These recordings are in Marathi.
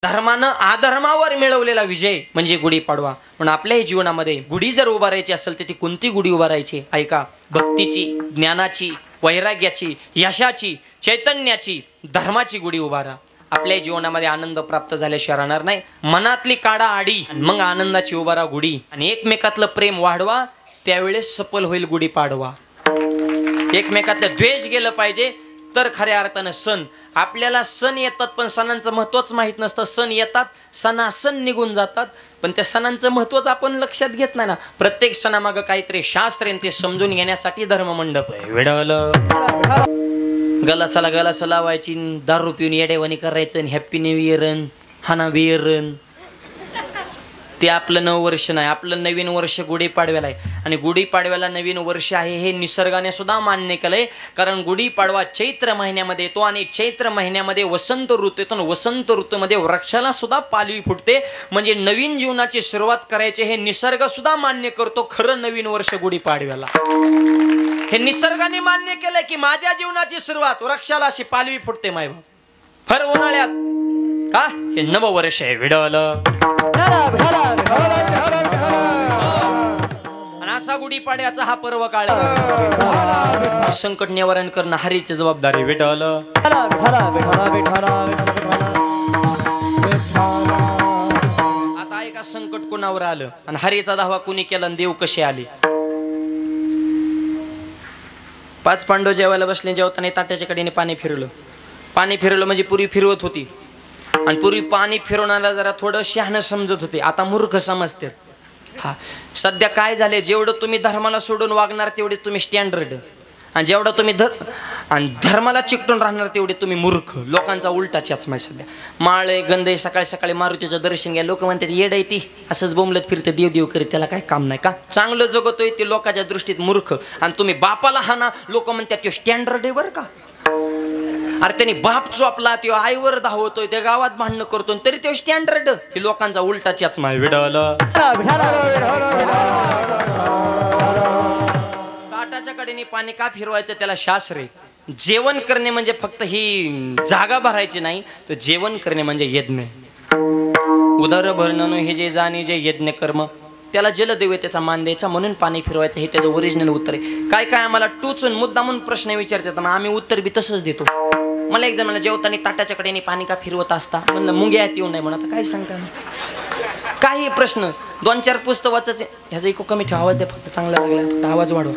धर्मानं अधर्मावर मिळवलेला विजय म्हणजे गुढीपाडवा. म्हणून आपल्याही जीवनामध्ये गुढी जर उभारायची असेल तर ती कोणती गुढी उभारायची? ऐका, भक्तीची, ज्ञानाची, वैराग्याची, यशाची, चैतन्याची, धर्माची गुढी उभारा. आपल्या जीवनामध्ये आनंद प्राप्त झाल्याशिवाय राहणार नाही. मनातली काढा आडी, मग आनंदाची उभारा गुढी. आणि एकमेकातलं प्रेम वाढवा, त्यावेळेस सफल होईल गुढीपाडवा. एकमेकातलं द्वेष गेलं पाहिजे तर खऱ्या अर्थानं सण. आपल्याला सण येतात पण सणांचं महत्वच माहित नसतं. सण येतात, सण निघून जातात, पण त्या सणांचं महत्वच आपण लक्षात घेत नाही ना. प्रत्येक सणामागं काहीतरी शास्त्र आहे, ते समजून घेण्यासाठी धर्ममंडप आहे. वेडवलं गलासाला लावायची, दारू पिऊन येडेवानी करायचं, हॅप्पी न्यू इयर, हाना वियरन. ते आपलं नवं वर्ष नाही, आपलं नवीन वर्ष गुढीपाडव्याला आहे. आणि गुढीपाडव्याला नवीन वर्ष आहे हे निसर्गाने सुद्धा मान्य केलंय. कारण गुढीपाडवा चैत्र महिन्यामध्ये येतो आणि चैत्र महिन्यामध्ये वसंत ऋतू येतो. वसंत ऋतूमध्ये वृक्षाला सुद्धा पालवी फुटते. म्हणजे नवीन जीवनाची सुरुवात करायची हे निसर्ग सुद्धा मान्य करतो. खरं नवीन वर्ष गुढीपाडव्याला हे निसर्गाने मान्य केलंय की माझ्या जीवनाची सुरुवात वृक्षाला अशी पालवी फुटते मायबाप. भर उन्हाळ्यात का हे नवं वर्ष आहे. विडवलं आणि असा गुढीपाडव्याचा हा पर्व काळ संकट निवारण करणं हरीची जबाबदारी. विठ्ठल आता ऐका, संकट कोणावर आलं आणि हरीचा दावा कुणी केला आणि देव कसे आले. 5 पांडव जेवायला बसले. जेवताना ताट्याच्या कडेने पाणी फिरवलं म्हणजे पूर्वी फिरवत होती. आणि पूर्वी पाणी फिरवणारा जरा थोडं शहाणं समजत होते, आता मूर्ख समजते. हा, सध्या काय झाले, जेवढं तुम्ही धर्माला सोडून वागणार तेवढे तुम्ही स्टँडर्ड, आणि जेवढं तुम्ही धर्माला चिकटून राहणार तेवढे तुम्ही मूर्ख. लोकांचा उलटा चष्मा सध्या. माळे गंधे सकाळी सकाळी मारुतीचं दर्शन घ्या. लोक म्हणतात येड आहे ती, असंच बोंबलत फिरते, देव देव करीत, त्याला काय काम नाही का. चांगलं जगतोय ते लोकांच्या दृष्टीत मूर्ख. आणि तुम्ही बापाला हाना, लोक म्हणतात ते स्टँडर्ड आहे बरं का. अरे त्यांनी बाप चोपला, तो आईवर धावतोय, त्या गावात भांडणं करतोय, तरी तो स्टँडर्ड. हे लोकांचा उलटा चष्मा आहे. ताटाच्या कडेने पाणी का फिरवायचं त्याला शास्त्र आहे. जेवण करणे म्हणजे फक्त ही जागा भरायची नाही, तर जेवण करणे म्हणजे यज्ञ. उदर भरणं हे जे जाणे जे यज्ञ कर्म, त्याला जलदेवतेचा मान द्यायचा, म्हणून पाणी फिरवायचं. हे त्याचं ओरिजिनल उत्तर आहे. काय काय आम्हाला टोचून मुद्दामून प्रश्न विचारतात, मग आम्ही उत्तर बी तसंच देतो. मला एक जण मला जेवताना ताटाच्या कडेने पाणी का फिरवत असता म्हणलं, मुंग्यात येऊ नये म्हणून. आता काय सांगता, काही प्रश्न 2-4 पुस्तक वाचायचे. ह्याचा इको कमी ठेवा, आवाज द्या फक्त, चांगला लागला फक्त आवाज वाढवा.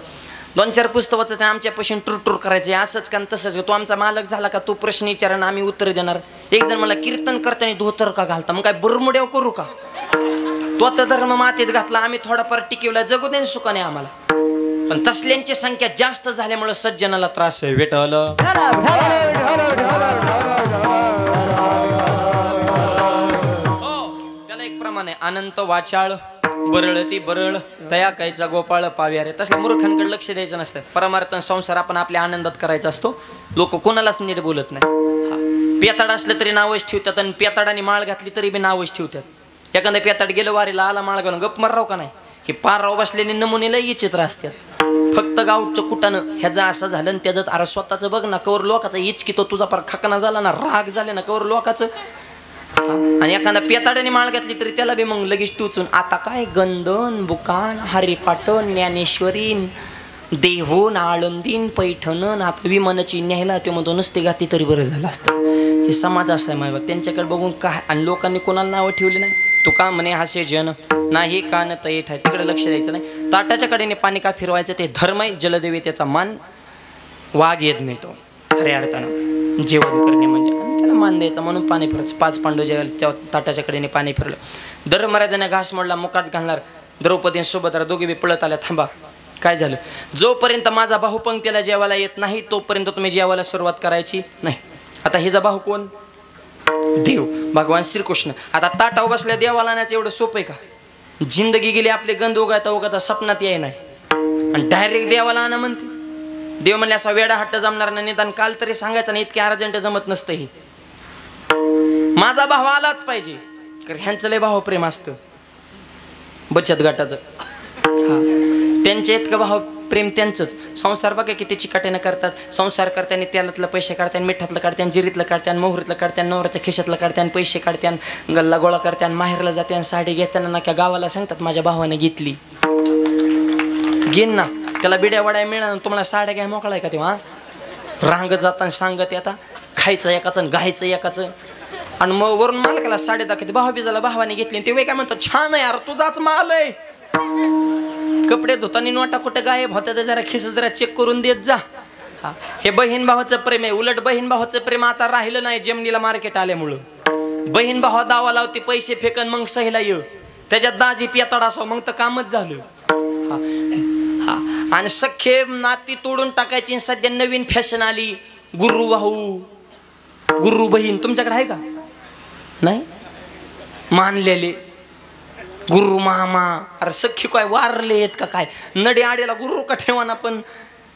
2-4 पुस्तक वाचायचे, आमच्यापासून टूर करायचे, असंच का तसंच. तो आमचा मालक झाला का तो प्रश्न विचारा, आम्ही उत्तर देणार. एक जण मला कीर्तन करताना धोतर का घालता, मग काय बुरमुड्याव करू का. तो आता धर्म मातीत घातला, आम्ही थोडाफार टिकवला, जगू दे सुखाने आम्हाला. पण तसल्यांची संख्या जास्त झाल्यामुळे सज्जनाला त्रास आहे. विठ्ठल त्याला एक प्रमाण आहे, अनंत वाचाळ बरळती बरळ तया कायचा गोपाळ पाव्या रे. तसल्या मूर्खांकडे लक्ष द्यायचं नसतं. परमार्थ संसार आपण आपल्या आनंदात करायचा असतो. लोक कोणालाच नीट बोलत नाही. पेताड असलं तरी नावच ठेवतात, आणि पेताडाने माळ घातली तरी बी नावच ठेवतात. एखाद्या पेताड गेलं वारीला, आला माळ घालून गप माराव का नाही. हे पारराव बसलेले नमुने लई चित्र असतात. फक्त गावचं कुटानं ह्याचं असं झालं आणि त्याचं. अरे स्वतःचं बघ ना, कवर लोकाचा इचकितो तुझा पार खकना झाला ना, राग झाले ना कवर लोकाचं. आणि एखादा पेताड्याने माळ घातली तरी त्याला बी मग लगेच टुचून. आता काय गंधन बुकान हरिपाटन ज्ञानेश्वरीन देहून आळंदीन पैठण, आता विमानाची न्यायला ते म्हणतो नसते घाती तरी बरं झालं असतं. हे समाज असा आहे मायबा, त्यांच्याकडे बघून काय. आणि लोकांनी कोणाला नावं ठेवली नाही. तू का म्हणे हास्य जन नाही कान तैठ आहे, तिकडे लक्ष द्यायचं नाही. ताटाच्या कडेने पाणी का फिरवायचं ते धर्म आहे. जलदेवतेचा मान वाघ येत नाही, तो खऱ्या अर्थानं जेवण करणे म्हणजे, आणि त्याला मान द्यायचा म्हणून पाणी फिरायचं. 5 पांडव जेवायला ताटाच्या कडेने पाणी फिरलं. धर्मराजाने घास मोडला, मुकाट घालणार. द्रौपदी सुभद्रा दोघे बी पळत आल्या. थांबा, काय झालं. जोपर्यंत माझा भाऊ पंक्तीला जेवायला येत नाही तोपर्यंत तुम्ही जेवायला सुरुवात करायची नाही. आता हिचा भाऊ कोण? देव, भगवान श्रीकृष्ण. आता ताटावर बसल्या देवाला आणायचं एवढं सोपं आहे का? जिंदगी गेली आपले, गंध उगाता सपनात याय नाही, आणि डायरेक्ट देवाला आणा म्हणते. देव म्हणले असा वेडा हट्ट जमणार नाही. निदान काल तरी सांगायचं नाही, इतके अर्जंट जमत नसतं. हे माझा भाव आलाच पाहिजे, कारण ह्यांचं लय भाव प्रेम असतं बचत गटाचं. त्यांच्या इतकं भाव प्रेम त्यांचंच. संसार बघा किती चिकाट्यानं करतात. संसार करताना तेलातलं पैसे काढतात, मिठातलं काढतात, जिरीतलं काढतात, मोहरीतलं काढतात, नवऱ्याच्या खिशातलं काढतात, पैसे काढतात, गल्ला गोळा करतात, माहेरला जातात, साडी घेताना नाक्या गावाला सांगतात माझ्या भावाने घेतली. घेईन ना, त्याला बिड्या वड्या मिळणार, तुम्हाला साड्या घ्या मोकळा आहे का तेव्हा? रांग जाताना सांगत आता खायचं एकाचं गायचं एकाचं, आणि मग वरून मालकाला साडी दाखवते, भावा बिजाला भावाने घेतली. ते वे काय म्हणतो, छान आहे यार तुझाच माल आहे. कपडे धुतानी नोटा कुठं गायब होत्या, जरा खिस जरा चेक करून देत जा. हा, हे बहीण भावाचं प्रेम आहे. उलट बहीण भावाचं प्रेम आता राहिलं नाही जेमनीला मार्केट आल्यामुळं. बहीण भावा दावा लावते, पैसे फेकन मग सहीला ये, त्याच्यात दाजी पियातड असो मग तर कामच झालं. आणि सख्खे नाती तोडून टाकायची सध्या नवीन फॅशन आली, गुरु भाऊ गुरु बहीण. तुमच्याकडे आहे का? नाही मानलेले गुरु मामा. अरे सख्खी काय वारले आहेत का काय? नडी आडेला गुरु का ठेवाना, पण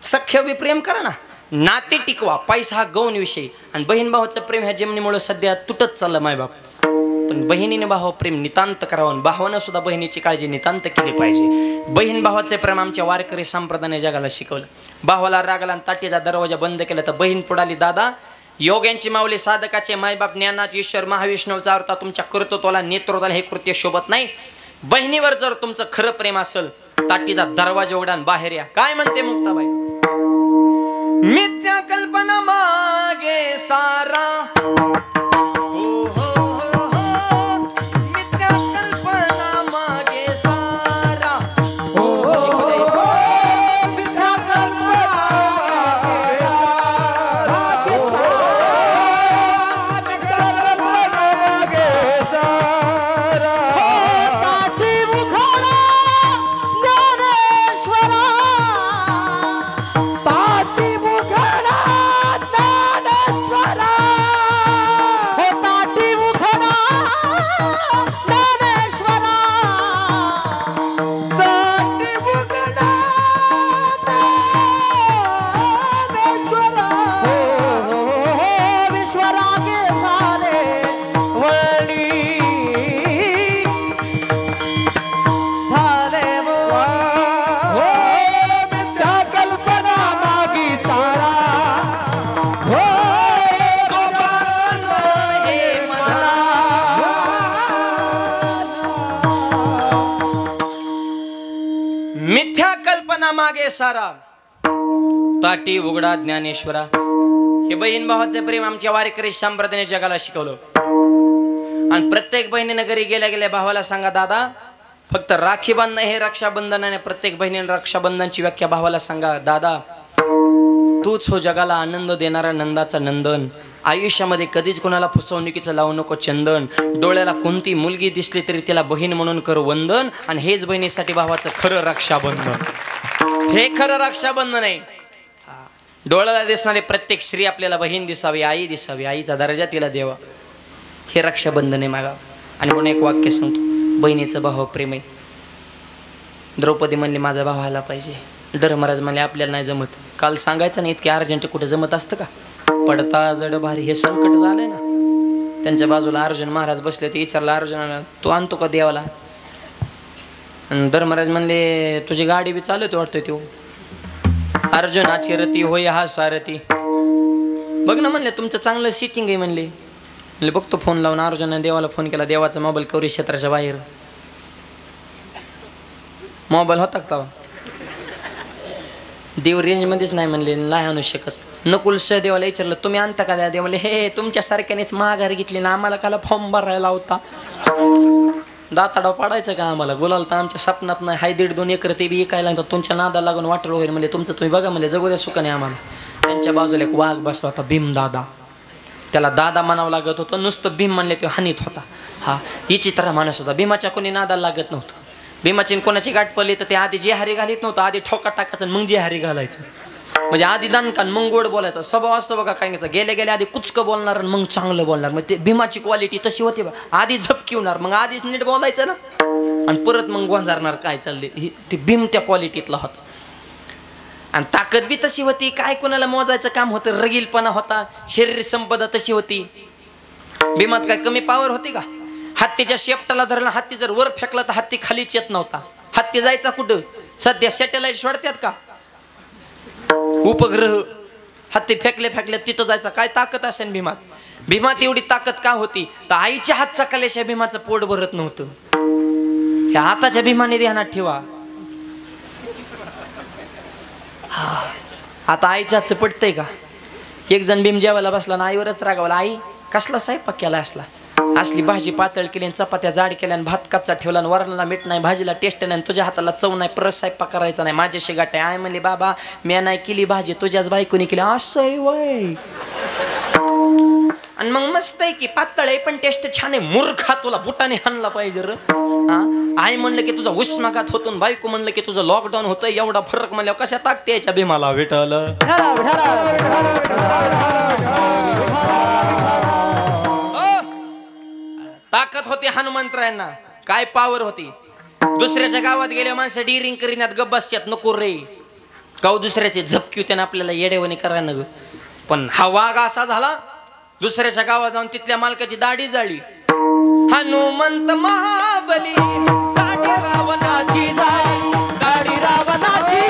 सख्य बी प्रेम करा ना, नाते टिकवा. पैसा हा गौण विषय. आणि बहीण भावाचं प्रेम ह्या जमिनीमुळे सध्या तुटत चाललं मायबाप. पण बहिणीने भावा प्रेम नितांत करावं, भावानं सुद्धा बहिणीची काळजी नितांत केली पाहिजे. बहीण भावाचे प्रेम आमच्या वारकरी संप्रदायाने जगाला शिकवलं. भावाला रागला आणि ताटीचा दरवाजा बंद केला तर बहीण पुढाली, दादा योग्यांची माऊली साधकाचे मायबाप ज्ञानात ईश्वर महाविष्णूचा अवतार तुमच्या कर्तृत्वाला नेतृत्वाला हे कृत्य शोभत नाही. बहिणीवर जर तुमचं खरं प्रेम असेल, ताटीचा दरवाजा उघडा आणि बाहेर या. काय म्हणते मुक्ताबाई? मिथ्या कल्पना मागे सारा, मागे सारा, ताटी उघडा ज्ञानेश्वरा. हे बहीण भावाचे प्रेम आमच्या वारकरी संप्रदायाने जगाला शिकवलं. आणि प्रत्येक बहिणीने घरी गेल्या गेल्या भावाला सांगा, दादा फक्त राखी बांधणं हे रक्षाबंधनाने. प्रत्येक बहिणीने रक्षाबंधनची व्याख्या भावाला सांगा, दादा तूच हो जगाला आनंद देणारा नंदाचा नंदन. आयुष्यामध्ये कधीच कोणाला फसवणुकीचं लावू नको चंदन. डोळ्याला कोणती मुलगी दिसली तरी तिला बहीण म्हणून कर वंदन. आणि हेच बहिणीसाठी भावाचं खरं रक्षाबंधन. हे खरं रक्षाबंधन आहे. डोळ्याला दिसणारी प्रत्येक स्त्री आपल्याला बहीण दिसावी, आई दिसावी, आईचा दर्जा तिला द्यावा. हे रक्षाबंधन आहे माझा. आणि म्हणून एक वाक्य सांगतो, बहिणीचं भाव प्रेम आहे. द्रौपदी म्हणली माझा भाव आला पाहिजे. धर्मराज म्हणले आपल्याला नाही जमत. काल सांगायचं नाही इतके अर्जंट कुठे जमत असतं का? पडता जड भारी हे संकट झालंय ना. त्यांच्या बाजूला अर्जुन महाराज बसले. ते विचारलं अर्जुनाला, तू आणतो का देवाला? आणि धर्मराज म्हणले तुझी गाडी बी चालवते वाटतोय तो. अर्जुनाची रती होय हा सारथी. बघ ना म्हणले तुमचं चांगलं सिटिंग आहे म्हणले. म्हणले बघतो फोन लावून. अर्जुनाने देवाला फोन केला. देवाचा मोबाईल कवरी क्षेत्राच्या बाहेर. मोबाईल होता का? देव रेंजमध्येच नाही म्हणले, नाही आणू शकत. नकुल सहदेवाला विचारलं तुम्ही आणता का? देव म्हणले हे तुमच्यासारख्यानेच माघार घेतली ना, आम्हाला काला फॉर्म भरायला होता. दाताडा पाडायचं का आम्हाला? गुलाल तर आमच्या स्वप्नात नाही. हाय 1.5-2 एकर ते बी ऐकायला लागतात. तुमच्या नादाला लागून वाटलं वगैरे म्हणजे तुमचं तुम्ही बघा म्हणजे जगू द्या सुखाने आम्हाला. त्यांच्या बाजूला एक वाघ बसला होता, भीम दादा. त्याला दादा म्हणावं लागत होतं. नुसतं भीम म्हणले तो हानीत होता. हा विचित्र माणूस होता. भीमाच्या कोणी नादाला लागत नव्हतं. भीमाची कोणाची गाठ पडली तर ते आधी जे हारी घालीत नव्हतं. आधी ठोका टाकायचं मग जे हारी घालायचं. म्हणजे आधी दानकान मग गोड बोलायचा स्वभाव असतो बघा. काय नाही गेल्या गेल्या आधी कुचकं बोलणार मग चांगलं बोलणार. मग ते भीमाची क्वालिटी तशी होती बा. आधी झपकी होणार मग आधीच नीट बोलायचं ना, आणि परत मग गोंजारणार काय चालले. ती भीम त्या क्वालिटीतला होता. आणि ताकद बी तशी होती. काय कोणाला मोजायचं काम होतं. रगीलपणा होता. शरीर संपदा तशी होती. भीमात काय कमी पावर होती का? हत्तीच्या शेपटाला धरला. हत्ती जर वर फेकला तर हत्ती खालीच येत नव्हता. हत्ती जायचा कुठं? सध्या सॅटेलाइट सोडतात का? उपग्रह हत्ती फेकले तिथं जायचं. काय ताकद असेल भीमात. भीमात एवढी ताकद का होती तर आईच्या हातचा कलेशा भीमाचं पोट भरत नव्हतं. ह्या हाताच्या भीमाने ध्यानात ठेवा. आता आईच्या हातचं पटतंय का. एक जण भीम जेवायला बसला ना आईवरच रागावला. आई कसला स्वयंपाक केला असला. असली भाजी पातळ केली आणि चपात्या जाड केल्या आणि भात कच्चा ठेवला आणि वरणाला मीठ नाही भाजीला टेस्ट नाही तुझ्या हाताला चव नाही परत स्वयंपाक करायचा नाही माझ्याशी गाठ आहे. आई म्हणली बाबा मी नाही केली भाजी तुझ्याच बायकोनी केली. असं वय आणि मग मस्त आहे की पातळ आहे पण टेस्ट छान आहे. मूर्खा तुला बुटाने हाणला पाहिजे र. आई म्हणलं की तुझा उष्माघात होतो बायको म्हणलं की तुझं लॉकडाऊन होतं. एवढा फरक म्हणल्यावर कशा ताकते याच्या भीमाला विठ्ठल. ताकद होती हनुमंतरायांना. काय पावर होती. दुसऱ्याच्या गावात गेल्या माणसं डिरिंग करीनात गब्बास्यात नको रे. गाव दुसऱ्याचे झपकी त्यानं आपल्याला येडेवणी करायला ग. पण हा वाघ असा झाला दुसऱ्याच्या गावात जाऊन तिथल्या मालकाची दाढी जाळी. हनुमंत महाबली दाढी रावणाची जाळी दाढी रावणाची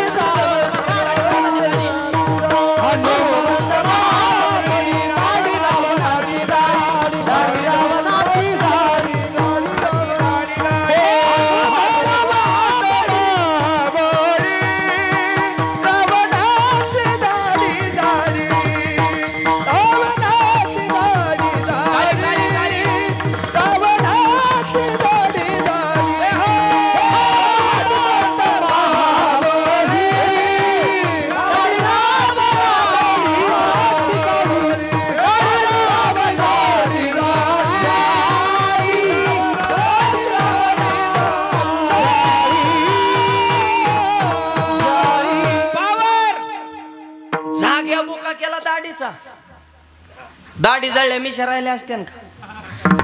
दाढी जळल्या मिशा राहिल्या असत्या का.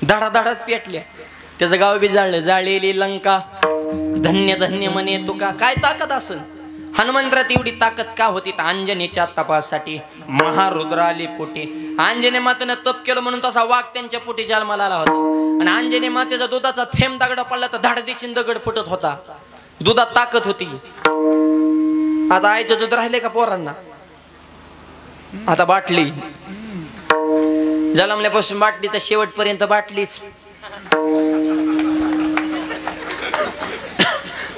धडाधडाच पेटल्या. त्याचं गाव बी जाळलं. जाळलेली लंका धन्य धन्य म्हणे तुका. काय ताकद असेल हनुमंतरात एवढी ताकद का होती तर अंजनीच्या तपासाठी महारुद्र आली पोटी. अंजनी मातेनं तप केलं म्हणून तसा वाघ त्यांच्या पोटी जन्माला आला होता. आणि अंजनी मातेचा दुधाचा थेंब दगड पडला तर धाडदिशीन दगड फुटत होता. दुधात ताकद होती. आता आईचं दूध राहिले का पोरांना. आता बाटली जन्मल्यापासून बाटली तर शेवटपर्यंत बाटलीच.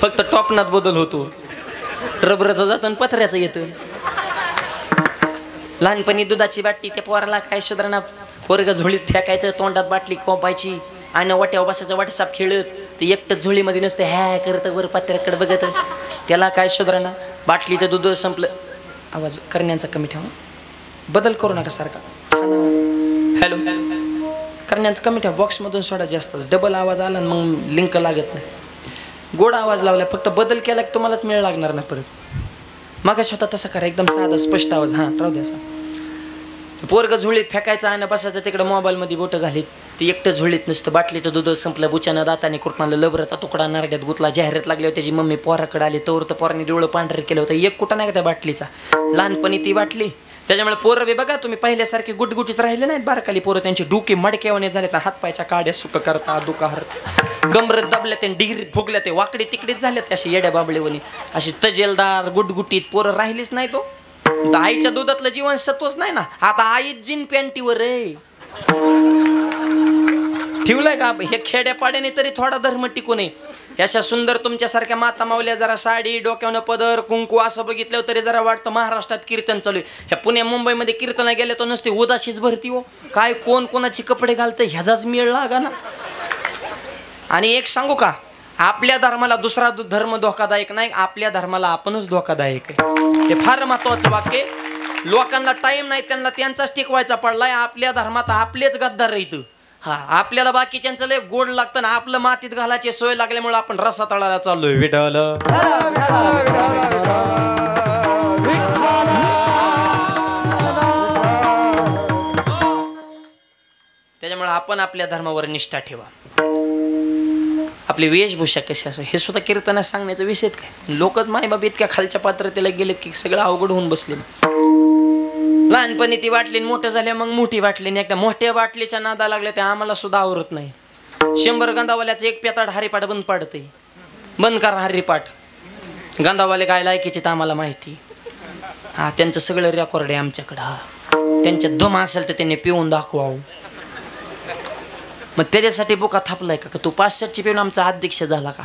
फक्त टॉपनात बदल होतो. रबरचं जातं आणि पत्र्याचं येतं. लहानपणी दुधाची बाटली त्या पोराला काय सुधारणा. पोरग झोळीत फेकायचं तोंडात बाटली कोपायची आणि वाट्यावर बसायचं वाटसाप खेळत. ते एकटं झोळीमध्ये नसतं हॅ करत वर पत्र्याकडे बघत. त्याला काय सुधारणा. बाटली तर दूध संपलं. आवाज करण्यांचा कमी ठेवा. बदल करू नका सारखा. हॅलो करण्यांचा कमी ठेवा. बॉक्समधून सोडा जास्त. डबल आवाज आला मग लिंक लागत नाही. गोड आवाज लावला फक्त बदल केला की तुम्हालाच मेळ लागणार नाही परत. मग स्वतः तसं करा एकदम साधा स्पष्ट आवाज. हां राहू द्या. असा पोरग झुळीत फेकायचं आहे ना बसायचं तिकडे मोबाईलमध्ये बोटं घालीत. ते एकटं झुळीत नसतं. बाटलीचं दूध संपलं. बुच्यानं दाताने कुरपणाला लबराचा तुकडा नारड्यात गुतला. जाहिरात लागली त्याची मम्मी पोराकडे आली. तोवर तर पोराने डोळं पांढरे केलं होतं. एक कुठं नाही का त्या बाटलीचा. लहानपणी ती बाटली. त्याच्यामुळे पोरं बी बघा तुम्ही पहिल्यासारखे गुटगुटीत राहिले नाहीत. बारकाली पोरं त्यांचे डोके मडकेवाने झाले. तर हातपायच्या काड्या सुक करता दुका हरता गमरत दाबल्या ते डिगरीत फुगल्या ते वाकडे तिकडेच झाले ते असे येड्या बाबळेवणी. अशी तजेलदार गुटगुटीत पोरं राहिलीच नाही. तो आईच्या दुधातलं जीवनसत्वच नाही ना. आता आईच जीन पॅन्टीवर रे ठेवलंय का. हे खेड्यापाड्याने तरी थोडा धर्म टिकू नये. अशा सुंदर तुमच्यासारख्या माता मावल्या जरा साडी डोक्यावर पदर कुंकू असं बघितलं तरी जरा वाटतं महाराष्ट्रात कीर्तन चालू आहे. ह्या पुण्या मुंबईमध्ये कीर्तन गेले तर नसते उदाशीच भरती हो. काय कोण कोणाची कपडे घालतं ह्याचाच मेळ लागा ना. आणि एक सांगू का आपल्या धर्माला दुसरा धर्म धोकादायक नाही. आपल्या धर्माला आपणच धोकादायक आहे. हे फार महत्वाचं वाक्य. लोकांना टाइम नाही त्यांना त्यांचाच टिकवायचा पडलाय. आपल्या धर्मात आपलेच गद्दार राहतं. हा आपल्याला बाकीच्यांचं लय गोड लागतं ना. आपलं मातीत घालायची सोय लागल्यामुळे आपण रस्सा तळायला चाललोय. विठ्ठल त्याच्यामुळे आपण आपल्या धर्मावर निष्ठा ठेवा. आपली वेशभूषा कशी असो हे सुद्धा कीर्तनात सांगण्याचा विषय काय. लोकच मायबाप इतक्या खालच्या पात्रतेला गेले की सगळं अवघड होऊन बसले. लहानपणी ती बाटली मोठं झाल्या मग मोठी बाटली. एकदा मोठ्या बाटलीच्या नादा लागल्या ते आम्हाला सुद्धा आवरत नाही. 100 गंधावाल्याचं एक पेताड हरिपाठ बंद पाडतंय. बंद करा हरिपाठ. गंधावाले काय लायकीचे तर आम्हाला माहिती. हा त्यांचं सगळं रेकॉर्ड आहे आमच्याकडं. हा त्यांच्या दम असेल तर त्यांनी पिऊन दाखवावं. मग त्याच्यासाठी बुका थापलाय का तू 5-7ची पिऊन आमचा अध्यक्ष झाला का?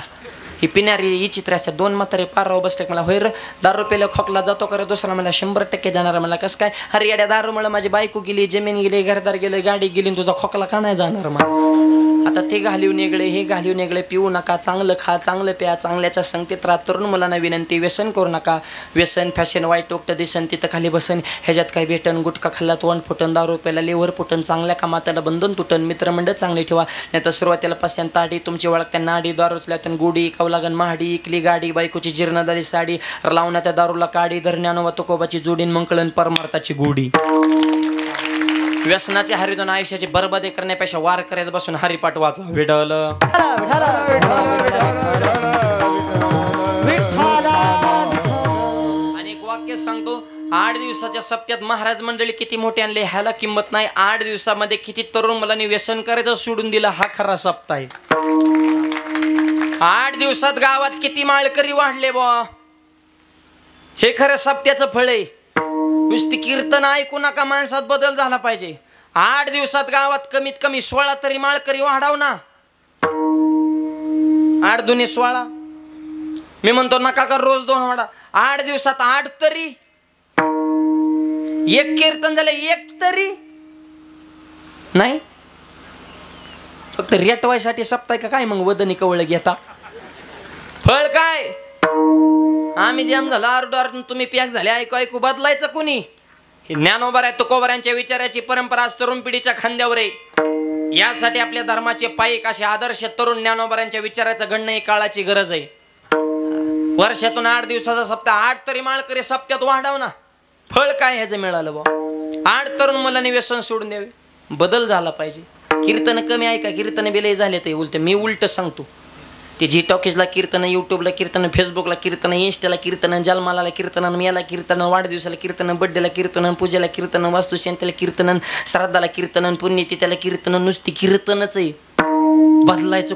ही पिणारी ही चित्र असतात. 2 म्हातारे पाराव बसले मला होय र दारू प्यायला खोकला जातो का? दुसरा मला 100% जाणार. मला कसं काय? अरे येड्या दारूमुळे माझी बायको गेली, जमीन गेली, घरदार गेलं, गाडी गेली, तुझा खोकला का नाही जाणार? मला आता ते घालून वेगळे हे घालून वेगळे. पिऊ नका, चांगलं खा, चांगलं प्या, चांगल्याच्या संकेत राहा. तरुण मुलांना विनंती, व्यसन करू नका. व्यसन फॅशन वाईट टोकटं दिसन तिथं खाली बसन. ह्याच्यात काय भेटन? गुटखा खाल्ला तोंड फुटन, दारू प्यायला लेवर फुटन, चांगल्या कामाला बंधन तुटन. मित्रमंडळ चांगले ठेवा. नाही तर सुरुवातीला पास्यान ताडी तुमची ओळख त्यांना आडी, दारूचल्यातून गुडी कवलागन महाडी, इकली गाडी, बायकोची जीर्णदारी साडी, लावणा त्या दारूला काडी, धरण्यानोवा तुकोबाची जोडीन, मंकळन परमार्थाची गोडी. व्यसनाची हरिदोन आयुष्याची बरबादी करण्यापेक्षा वार करत बसून हरिपाठ वाचा. विठ्ठल आणि एक वाक्य सांगतो. 8 दिवसाच्या सप्त्यात महाराज मंडळी किती मोठे आणले ह्याला किंमत नाही. 8 दिवसामध्ये किती तरुण मुलांनी व्यसन करायचं सोडून दिलं हा खरा सप्ताह आहे. 8 दिवसात गावात किती माळकरी वाढले बुवा, हे खरं सप्त्याचं फळ आहे. नुसती कीर्तन ऐकू नका, माणसात बदल झाला पाहिजे. 8 दिवसात गावात कमीत कमी 16 तरी माळकरी वाढाव ना. 8 दुनी 16. मी म्हणतो नका का रोज 2 वाढा. 8 दिवसात 8 तरी. एक कीर्तन झालं 1 तरी नाही. फक्त रेटवायसाठी सप्ताह का काय? मग वदनी कवळ घेता. फळ काय? आम्ही जॅम झाला आरडार, तुम्ही पॅक झाले. ऐकू ऐकू बदलायचं कोणी? हे ज्ञानोबा तुकोबारांच्या विचाराची परंपरा आज तरुण पिढीच्या खांद्यावर आहे. यासाठी आपल्या धर्माचे पायिक असे आदर्श तरुण ज्ञानोबारांच्या विचाराचं घडणं ही काळाची गरज आहे. वर्षातून 8 दिवसाचा सप्ताह, 8 तरी माळकरी सप्त्यात वाढाव ना. फळ काय ह्याचं मिळालं बा? 8 तरुण मुलांनी व्यसन सोडून द्यावे. बदल झाला पाहिजे. कीर्तन कमी ऐका, कीर्तन बिलय झाले ते उलट. मी उलट सांगतो. ते जी टॉकीजला कीर्तन, यूट्यूबला कीर्तन, फेसबुकला कीर्तन, इंस्टाला कीर्तन, जन्माला कीर्तन, मेला कीर्तन, वाढदिवसाला कीर्तन, बड्डेला कीर्तन, पूजेला कीर्तन, वास्तुशांतीला कीर्तन, श्राद्धाला कीर्तन, पुण्यतिथीला कीर्तन. नुसती कीर्तनच आहे. बदलायचं